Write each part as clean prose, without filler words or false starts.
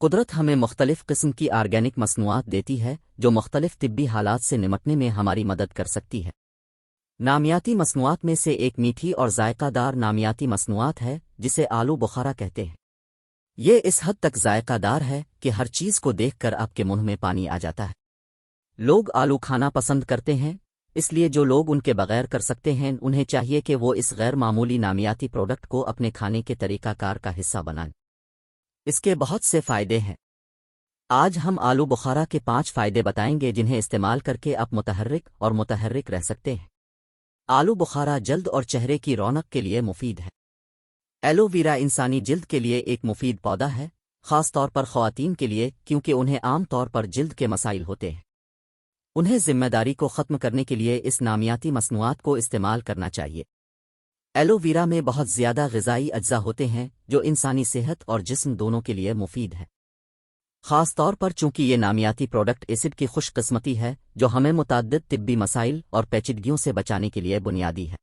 قدرت ہمیں مختلف قسم کی آرگینک مصنوعات دیتی ہے جو مختلف طبی حالات سے نمٹنے میں ہماری مدد کر سکتی ہے۔ نامیاتی مصنوعات میں سے ایک میٹھی اور ذائقہ دار نامیاتی مصنوعات ہے جسے آلو بخارا کہتے ہیں۔ یہ اس حد تک ذائقہ دار ہے کہ ہر چیز کو دیکھ کر آپ کے منہ میں پانی آ جاتا ہے۔ لوگ آلو کھانا پسند کرتے ہیں، اس لیے جو لوگ ان کے بغیر کر سکتے ہیں انہیں چاہیے کہ وہ اس غیر معمولی نامیاتی پروڈکٹ کو اپنے کھانے کے طریقہ کار کا حصہ بنائیں۔ اس کے بہت سے فائدے ہیں۔ آج ہم آلو بخارا کے 5 فائدے بتائیں گے جنہیں استعمال کر کے آپ متحرک رہ سکتے ہیں۔ آلو بخارا جلد اور چہرے کی رونق کے لیے مفید ہے۔ ایلو ویرا انسانی جلد کے لیے ایک مفید پودا ہے، خاص طور پر خواتین کے لیے کیونکہ انہیں عام طور پر جلد کے مسائل ہوتے ہیں۔ انہیں ذمہ داری کو ختم کرنے کے لیے اس نامیاتی مصنوعات کو استعمال کرنا چاہیے۔ ایلو ویرا میں بہت زیادہ غذائی اجزاء ہوتے ہیں جو انسانی صحت اور جسم دونوں کے لیے مفید ہے، خاص طور پر چونکہ یہ نامیاتی پروڈکٹ ایسڈ کی خوش قسمتی ہے جو ہمیں متعدد طبی مسائل اور پیچیدگیوں سے بچانے کے لیے بنیادی ہے۔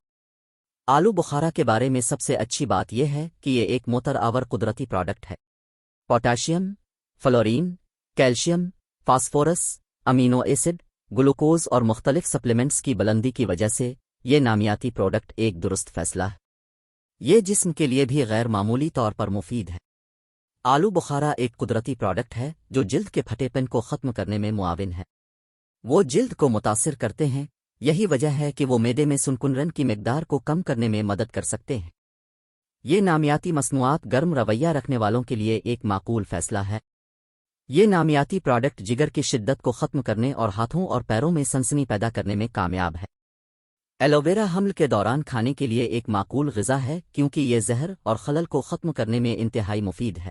آلو بخارا کے بارے میں سب سے اچھی بات یہ ہے کہ یہ ایک معتبر قدرتی پروڈکٹ ہے۔ Potassium, fluorine, calcium, phosphorus, amino acid, glucose اور مختلف سپلیمنٹس کی بلندی کی وجہ سے یہ نامیاتی پروڈکٹ ایک درست فیصلہ ہے۔ یہ جسم کے لیے بھی غیر معمولی طور پر مفید ہے۔ آلو بخارا ایک قدرتی پروڈکٹ ہے جو جلد کے پھٹے پن کو ختم کرنے میں معاون ہے۔ وہ جلد کو متاثر کرتے ہیں، یہی وجہ ہے کہ وہ معدے میں سنکنرن کی مقدار کو کم کرنے میں مدد کر سکتے ہیں۔ یہ نامیاتی مصنوعات گرم رویہ رکھنے والوں کے لیے ایک معقول فیصلہ ہے۔ یہ نامیاتی پروڈکٹ جگر کی شدت کو ختم کرنے اور ہاتھوں اور پیروں میں سنسنی پیدا کرنے میں کامیاب ہے۔ ایلوویرا حمل کے دوران کھانے کے لیے ایک معقول غذا ہے کیونکہ یہ زہر اور خلل کو ختم کرنے میں انتہائی مفید ہے۔